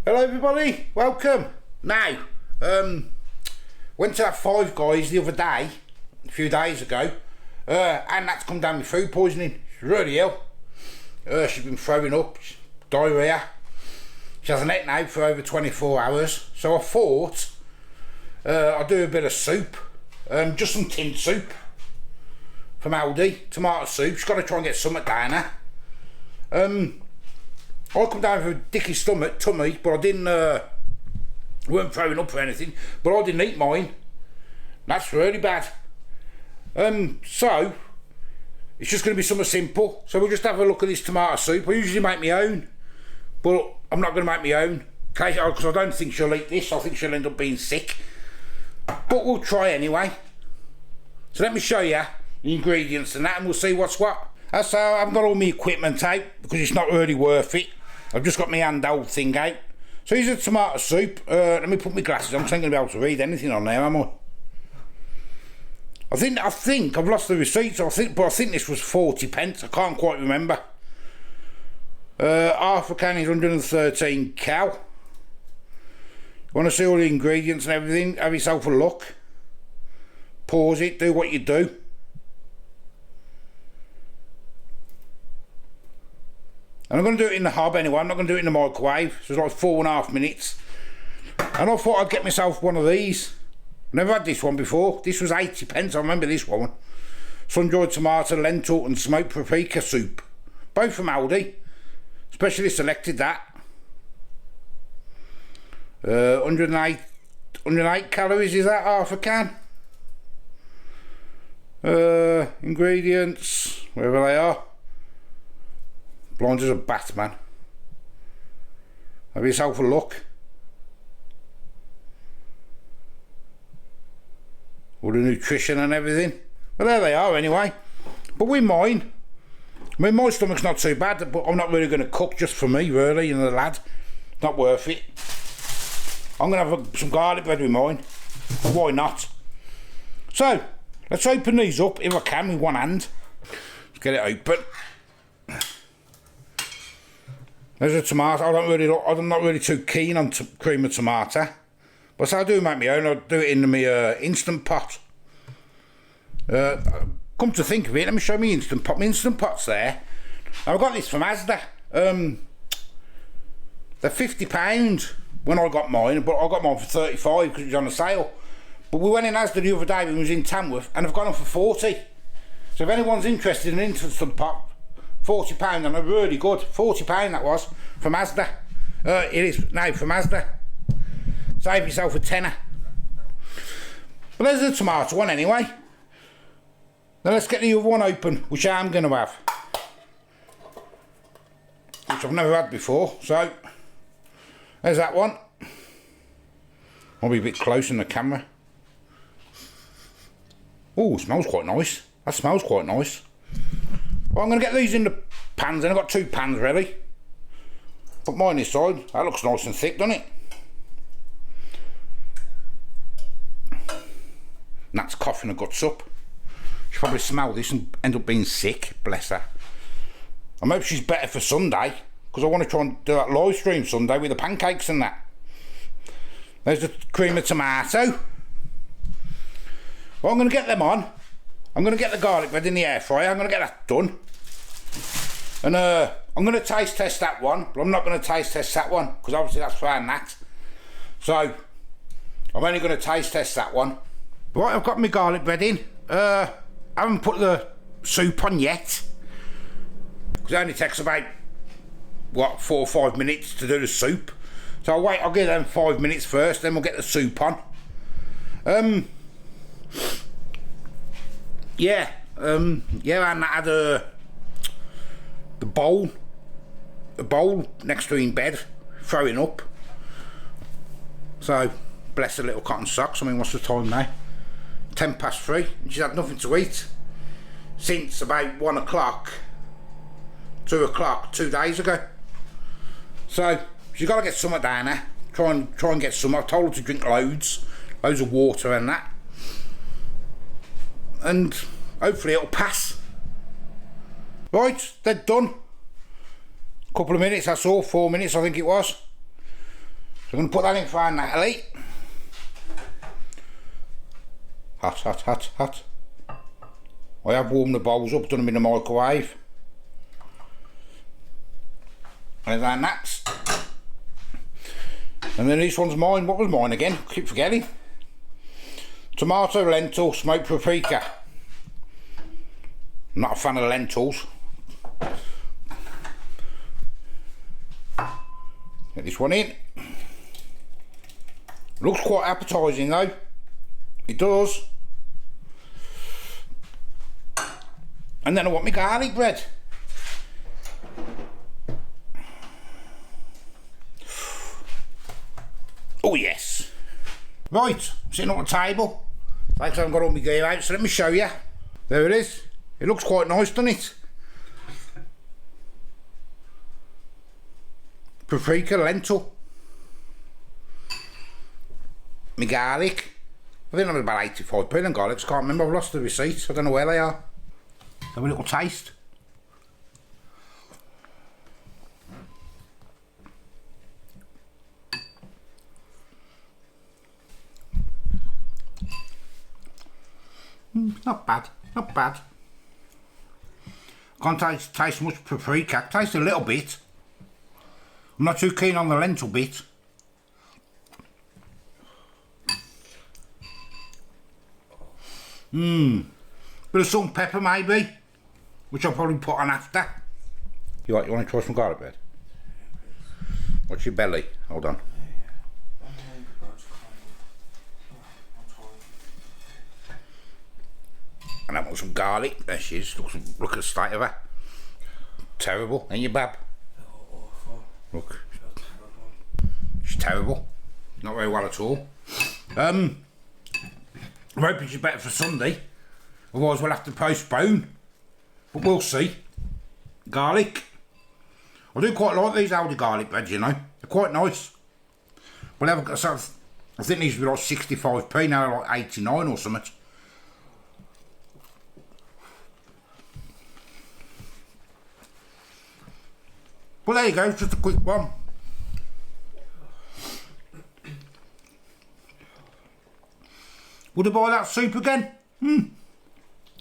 Hello everybody, welcome. Now, went to that Five Guys the other day, a few days ago, and that's come down with food poisoning. She's really ill. She's been throwing up, diarrhea. She hasn't eaten out for over 24 hours. So I thought I'd do a bit of soup, just some tinned soup from Aldi, tomato soup. She's got to try and get something down her. I come down with a dicky tummy, but I didn't, weren't throwing up or anything, but I didn't eat mine. That's really bad. So, it's just going to be something simple. So we'll just have a look at this tomato soup. I usually make my own, but I'm not going to make my own, because I don't think she'll eat this. I think she'll end up being sick. But we'll try anyway. So let me show you the ingredients and that, and we'll see what's what. So I haven't got all my equipment out, because it's not really worth it. I've just got my handheld thing out. So here's a tomato soup. Let me put my glasses on, because I ain't going to be able to read anything on there, am I? I think I've lost the receipts. But I think this was 40 pence. I can't quite remember. Half a can is 113 cal. Want to see all the ingredients and everything? Have yourself a look. Pause it. Do what you do. And I'm going to do it in the hob anyway. I'm not going to do it in the microwave. So it's like 4.5 minutes. And I thought I'd get myself one of these. Never had this one before. This was 80 pence. I remember this one. Sun-dried tomato, lentil and smoked paprika soup. Both from Aldi. Specially selected that. 108 calories, is that half a can? Ingredients, wherever they are. Blind as a bat, man. Have yourself a look. All the nutrition and everything. Well, there they are anyway. But with mine, I mean, my stomach's not too bad, but I'm not really going to cook just for me, really, and the lad. Not worth it. I'm going to have some garlic bread with mine. Why not? So, let's open these up, if I can, with one hand. Let's get it open. There's a tomato. I'm not really too keen on cream of tomato. But so I do make my own. I do it in my Instant Pot. Come to think of it, let me show me Instant Pot. My Instant Pot's there. Now, I got this from Asda. They're £50 when I got mine, but I got mine for 35 because it was on a sale. But we went in Asda the other day when we was in Tamworth, and I've got them for 40. So if anyone's interested in an Instant Pot, £40, and they're really good. £40 that was from Asda. It is now from Asda. Save yourself a tenner. But there's the tomato one anyway. Now let's get the other one open, which I'm going to have, which I've never had before. So there's that one. I'll be a bit close in the camera. Oh, smells quite nice. That smells quite nice. Well, I'm going to get these in the pans, and I've got 2 pans ready. Put mine this side. That looks nice and thick, doesn't it? Nat's coughing her guts up. She'll probably smell this and end up being sick, bless her. I hope she's better for Sunday, because I want to try and do that live stream Sunday with the pancakes and that. There's the cream of tomato. Well, I'm going to get them on. I'm going to get the garlic bread in the air fryer. I'm going to get that done. And I'm going to taste test that one, but I'm not going to taste test that one, because obviously that's for our Nat. So, I'm only going to taste test that one. Right, I've got my garlic bread in. I haven't put the soup on yet, because it only takes about, what, 4 or 5 minutes to do the soup. So I'll give them 5 minutes first, then we'll get the soup on. Yeah, and I had the bowl next to in bed, throwing up. So, bless her little cotton socks. I mean, what's the time now? 3:10, and she's had nothing to eat since about 1 o'clock, 2 o'clock, 2 days ago. So, she's got to get some down there. Try and get some. I've told her to drink loads of water and that. And hopefully it'll pass. Right, they're done. Couple of minutes, that's all. 4 minutes, I think it was. I'm going to put that in for Natalie. Hot, hot, hot, hot. I have warmed the bowls up, done them in the microwave. There's our Nats. And then this one's mine. What was mine again? I keep forgetting. Tomato, lentil, smoked paprika. I'm not a fan of lentils. Get this one in. Looks quite appetising though. It does. And then I want my garlic bread. Oh yes. Right, I'm sitting on the table. Like I haven't got all my gear out, so let me show you. There it is. It looks quite nice, doesn't it? Paprika, lentil. My garlic. I think I'm about 85p in garlics. Can't remember, I've lost the receipts. I don't know where they are. Have a little taste. Not bad, not bad. Can't taste much paprika, taste a little bit. I'm not too keen on the lentil bit. Bit of salt and pepper maybe, which I'll probably put on after. You want to try some garlic bread? What's your belly? Hold on. And I want some garlic. There she is. Look at the state of her. Terrible, ain't you, Bab? Look. She's terrible. Not very well at all. I'm hoping she's better for Sunday. Otherwise we'll have to postpone. But we'll see. Garlic. I do quite like these Aldi garlic breads, you know. They're quite nice. But I think these were like 65p, now they're like 89 or something. Well, there you go, just a quick one. Would I buy that soup again?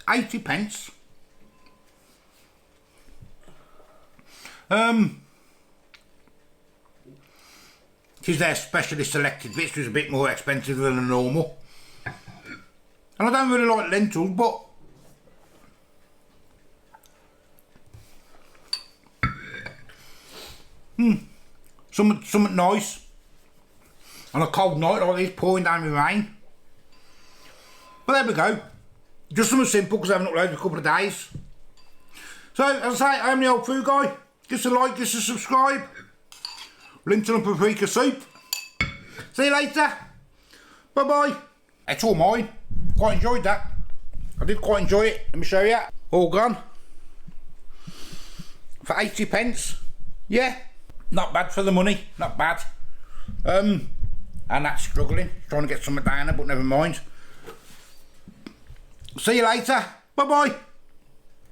80p. It is their specially selected bits, which is a bit more expensive than a normal. And I don't really like lentils, but something nice on a cold night like this, pouring down with rain. But there we go. Just something simple because I haven't uploaded in a couple of days. So, as I say, I'm the old food guy. Give us a like, give us a subscribe. Lentil and paprika soup. See you later. Bye bye. It's all mine. Quite enjoyed that. I did quite enjoy it. Let me show you. All gone. For 80p. Yeah. Not bad for the money. Not bad. And that's struggling. Trying to get something down there, but never mind. See you later. Bye bye.